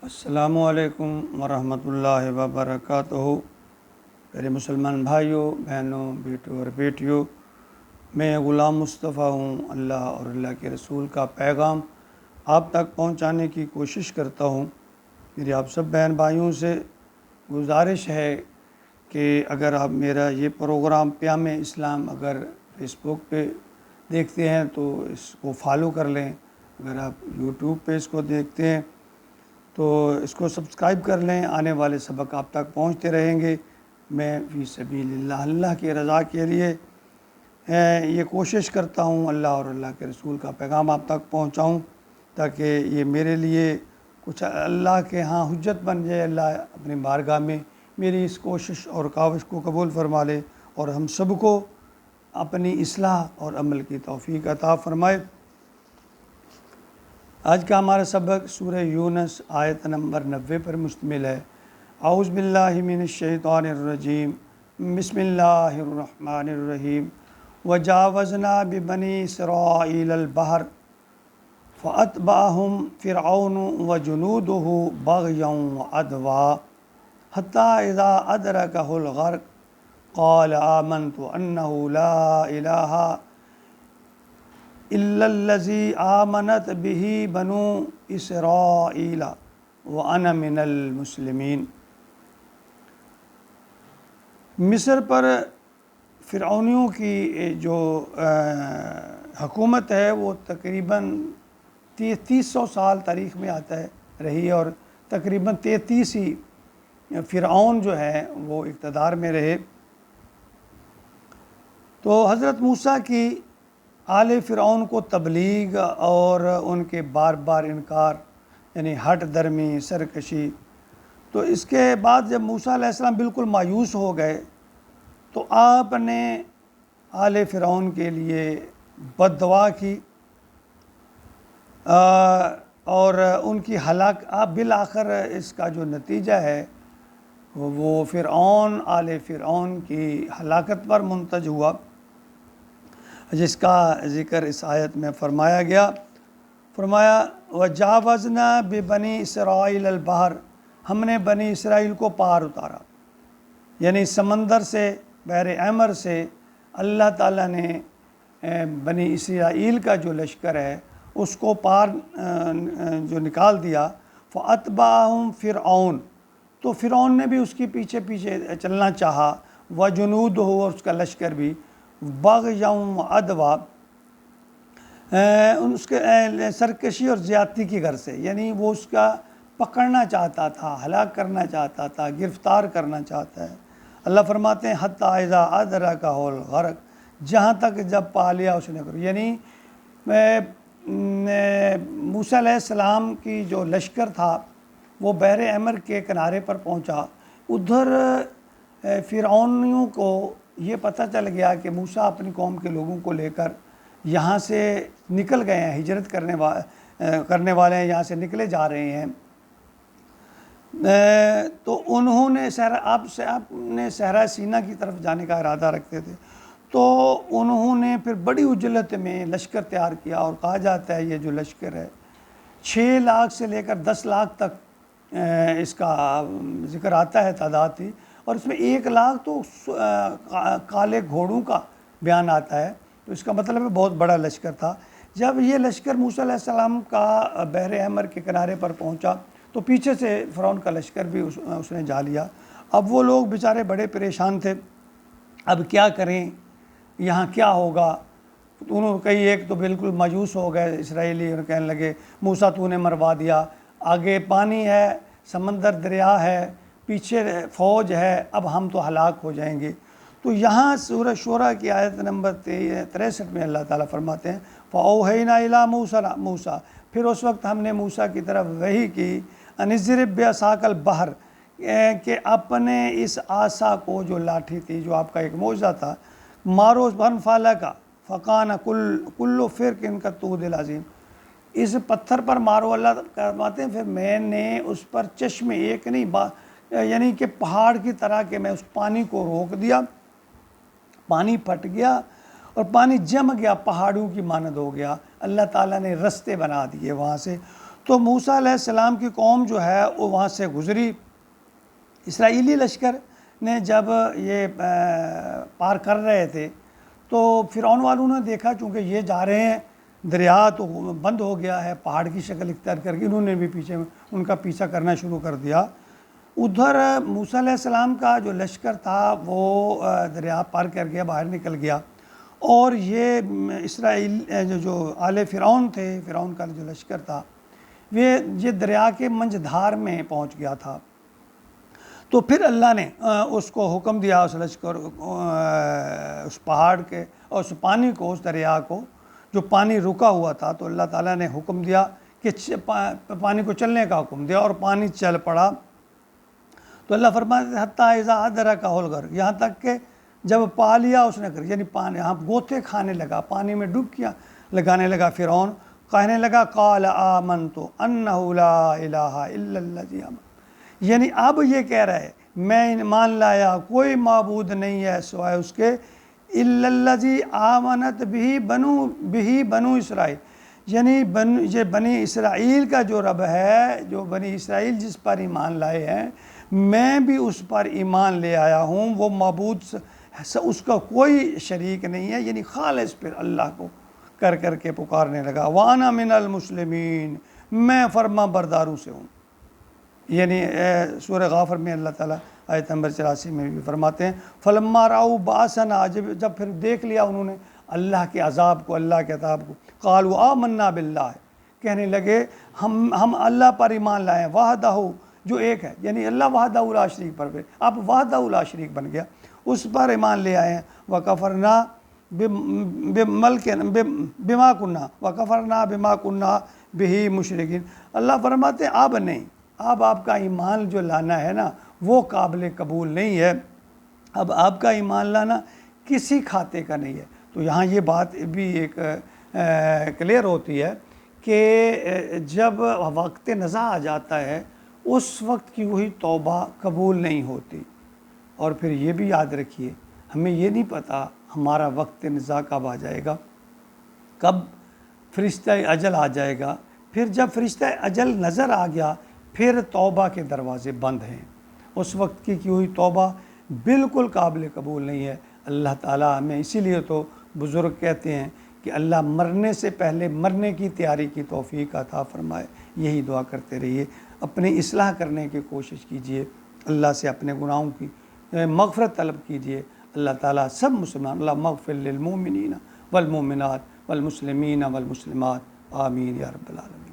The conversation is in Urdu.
السلام علیکم ورحمۃ اللہ وبرکاتہ۔ میرے مسلمان بھائیوں، بہنوں، بیٹوں اور بیٹیوں، میں غلام مصطفیٰ ہوں۔ اللہ اور اللہ کے رسول کا پیغام آپ تک پہنچانے کی کوشش کرتا ہوں۔ میری آپ سب بہن بھائیوں سے گزارش ہے کہ اگر آپ میرا یہ پروگرام پیام اسلام اگر فیس بک پہ دیکھتے ہیں تو اس کو فالو کر لیں۔ اگر آپ یوٹیوب پہ اس کو دیکھتے ہیں تو اس کو سبسکرائب کر لیں۔ آنے والے سبق آپ تک پہنچتے رہیں گے۔ میں فی سبیل اللہ کی رضا کے لیے یہ کوشش کرتا ہوں اللہ اور اللہ کے رسول کا پیغام آپ تک پہنچاؤں، تاکہ یہ میرے لیے کچھ اللہ کے ہاں حجت بن جائے۔ اللہ اپنی بارگاہ میں میری اس کوشش اور کاوش کو قبول فرما لے اور ہم سب کو اپنی اصلاح اور عمل کی توفیق عطا فرمائے۔ آج کا ہمارا سبق سورہ یونس آیت نمبر 90 پر مشتمل ہے۔ اعوذ باللہ من الشیطان الرجیم، بسم اللہ الرحمن الرحیم۔ وجاوزنا ببنی اسرائیل البحر فاتبعهم فرعون وجنودہ بغیا وعدوا حتی اذا ادرکہ الغرق قال آمنت انہ لا الہ الا الذی آمنت بہ بنو اسرائیل وانا من المسلمین۔ مصر پر فرعونیوں کی جو حکومت ہے وہ تقریباً 3300 سال تاریخ میں آتا ہے رہی، اور تقریباً 33 ہی فرعون جو ہیں وہ اقتدار میں رہے۔ تو حضرت موسیٰ کی آل فرعون کو تبلیغ اور ان کے بار بار انکار، یعنی ہٹ درمی، سرکشی، تو اس کے بعد جب موسیٰ علیہ السلام بالکل مایوس ہو گئے تو آپ نے آل فرعون کے لیے بد دعا کی اور ان کی بالآخر اس کا جو نتیجہ ہے وہ فرعون، آل فرعون کی ہلاکت پر منتج ہوا، جس کا ذکر اس آیت میں فرمایا گیا۔ فرمایا وجاوزنا ببنی اسرائیل البحر، ہم نے بنی اسرائیل کو پار اتارا، یعنی سمندر سے، بحر احمر سے اللہ تعالیٰ نے بنی اسرائیل کا جو لشکر ہے اس کو پار جو نکال دیا۔ فاتبعہم فرعون، تو فرعون نے بھی اس کی پیچھے پیچھے چلنا چاہا، وجنودہ، اور اس کا لشکر بھی، بغیا وعدوا، اس کے سرکشی اور زیادتی کی غرض سے، یعنی وہ اس کا پکڑنا چاہتا تھا، ہلاک کرنا چاہتا تھا، گرفتار کرنا چاہتا ہے۔ اللہ فرماتے ہیں حتی اذا ادرکہ الغرق، جہاں تک جب پا لیا اس نے، یعنی موسیٰ علیہ السلام کی جو لشکر تھا وہ بحر احمر کے کنارے پر پہنچا۔ ادھر فرعونیوں کو یہ پتہ چل گیا کہ موسیٰ اپنی قوم کے لوگوں کو لے کر یہاں سے نکل گئے ہیں، ہجرت کرنے والے ہیں، یہاں سے نکلے جا رہے ہیں۔ تو انہوں نے صحرا سینا کی طرف جانے کا ارادہ رکھتے تھے، تو انہوں نے پھر بڑی عجلت میں لشکر تیار کیا، اور کہا جاتا ہے یہ جو لشکر ہے 6 لاکھ سے لے کر 10 لاکھ تک اس کا ذکر آتا ہے تعداد تھی، اور اس میں 1 لاکھ تو کالے گھوڑوں کا بیان آتا ہے، تو اس کا مطلب ہے بہت بڑا لشکر تھا۔ جب یہ لشکر موسیٰ علیہ السلام کا بحر احمر کے کنارے پر پہنچا تو پیچھے سے فرعون کا لشکر بھی اس نے جا لیا۔ اب وہ لوگ بیچارے بڑے پریشان تھے، اب کیا کریں، یہاں کیا ہوگا۔ انہوں کئی ایک تو بالکل مایوس ہو گئے اسرائیلی، اور کہنے لگے موسیٰ تو نے مروا دیا، آگے پانی ہے، سمندر دریا ہے، پیچھے فوج ہے، اب ہم تو ہلاک ہو جائیں گے۔ تو یہاں سورہ شورى کی آیت نمبر 63 میں اللہ تعالیٰ فرماتے ہیں فَأَوْحَيْنَا إِلَىٰ مُوسَىٰ، پھر اس وقت ہم نے موسیٰ کی طرف وحی کی، أَنِ اضْرِب بِعَصَاكَ الْبَحْرَ، کہ اپنے اس عصا کو، جو لاٹھی تھی، جو آپ کا ایک معجزہ تھا، مارو فَانْفَلَقَ فَكَانَ كُلُّ فِرْقٍ كَالطُّودِ الْعَظِيمِ، اس پتھر پر مارو، اللہ فرماتے ہیں پھر میں نے اس پر چشمے، ایک نہیں، یعنی کہ پہاڑ کی طرح کہ میں اس پانی کو روک دیا، پانی پھٹ گیا اور پانی جم گیا، پہاڑوں کی مانند ہو گیا، اللہ تعالیٰ نے رستے بنا دیے وہاں سے۔ تو موسیٰ علیہ السلام کی قوم جو ہے وہ وہاں سے گزری. اسرائیلی لشکر نے جب یہ پار کر رہے تھے تو فرعون والوں نے دیکھا چونکہ یہ جا رہے ہیں دریا تو بند ہو گیا ہے, پہاڑ کی شکل اختیار کر کے انہوں نے بھی پیچھے ان کا پیچھا کرنا شروع کر دیا. ادھر موسیٰ علیہ السلام کا جو لشکر تھا وہ دریا پار کر گیا, باہر نکل گیا, اور یہ اسرائیل جو آل فرعون تھے, فرعون کا جو لشکر تھا یہ دریا کے منجھدار میں پہنچ گیا تھا. تو پھر اللہ نے اس کو حکم دیا, اس لشکر اس پہاڑ کے اور اس پانی کو, اس دریا کو جو پانی رکا ہوا تھا, تو اللہ تعالیٰ نے حکم دیا کہ پانی کو چلنے کا حکم دیا اور پانی چل پڑا. تو اللہ فرماتے ہیں حتیٰ اذا ادرکہ الغرق, یہاں تک کہ جب پا لیا اس نے کر, یعنی پانی یہاں گوتے کھانے لگا, پانی میں ڈبکیاں لگانے لگا فرعون, کہنے لگا قال آمنت انہ لا الہ الا الذی آمنت, یعنی اب یہ کہہ رہا ہے میں ایمان لایا کوئی معبود نہیں ہے سوائے اس کے, الا الذی آمنت بہ بنو اسرائیل, یعنی یہ بنی اسرائیل کا جو رب ہے, جو بنی اسرائیل جس پر ایمان لائے ہیں, میں بھی اس پر ایمان لے آیا ہوں. وہ معبود اس کا کوئی شریک نہیں ہے, یعنی خالص پھر اللہ کو کر کر کے پکارنے لگا. وَأَنَا مِنَ الْمُسْلِمِينَ, میں فرما برداروں سے ہوں. یعنی سورہ غافر میں اللہ تعالیٰ آیت نمبر 84 میں بھی فرماتے ہیں فَلَمَّا رَأَوْا بَأْسَنَا, جب پھر دیکھ لیا انہوں نے اللہ کے عذاب کو, اللہ کے عذاب کو, قَالُوا آمَنَّا بِاللَّهِ, کہنے لگے ہم اللہ پر ایمان لائے, وحدہ جو ایک ہے, یعنی اللہ وحدہ لا شریک پر, اب وحدہ لا شریک بن گیا, اس پر ایمان لے آئے ہیں. وَكَفَرْنَا بِمَا كُنَّا بِهِ مُشْرِكِينَ, اللہ فرماتے ہیں اب نہیں, اب آپ کا ایمان جو لانا ہے نا وہ قابل قبول نہیں ہے, اب آپ کا ایمان لانا کسی کھاتے کا نہیں ہے. تو یہاں یہ بات بھی ایک کلیئر ہوتی ہے کہ جب وقت نزاع آ جاتا ہے اس وقت کی وہی توبہ قبول نہیں ہوتی. اور پھر یہ بھی یاد رکھیے ہمیں یہ نہیں پتہ ہمارا وقت نزاع کب آ جائے گا, کب فرشتہ اجل آ جائے گا. پھر جب فرشتہ اجل نظر آ گیا پھر توبہ کے دروازے بند ہیں, اس وقت کی ہوئی توبہ بالکل قابل قبول نہیں ہے. اللہ تعالیٰ ہمیں اسی لیے تو بزرگ کہتے ہیں کہ اللہ مرنے سے پہلے مرنے کی تیاری کی توفیق عطا فرمائے. یہی دعا کرتے رہیے, اپنی اصلاح کرنے کی کوشش کیجئے, اللہ سے اپنے گناہوں کی مغفرت طلب کیجئے. اللہ تعالیٰ سب مسلمان, اللہ مغفر للمؤمنین والمؤمنات والمسلمین والمسلمات, آمین یا رب العالمین.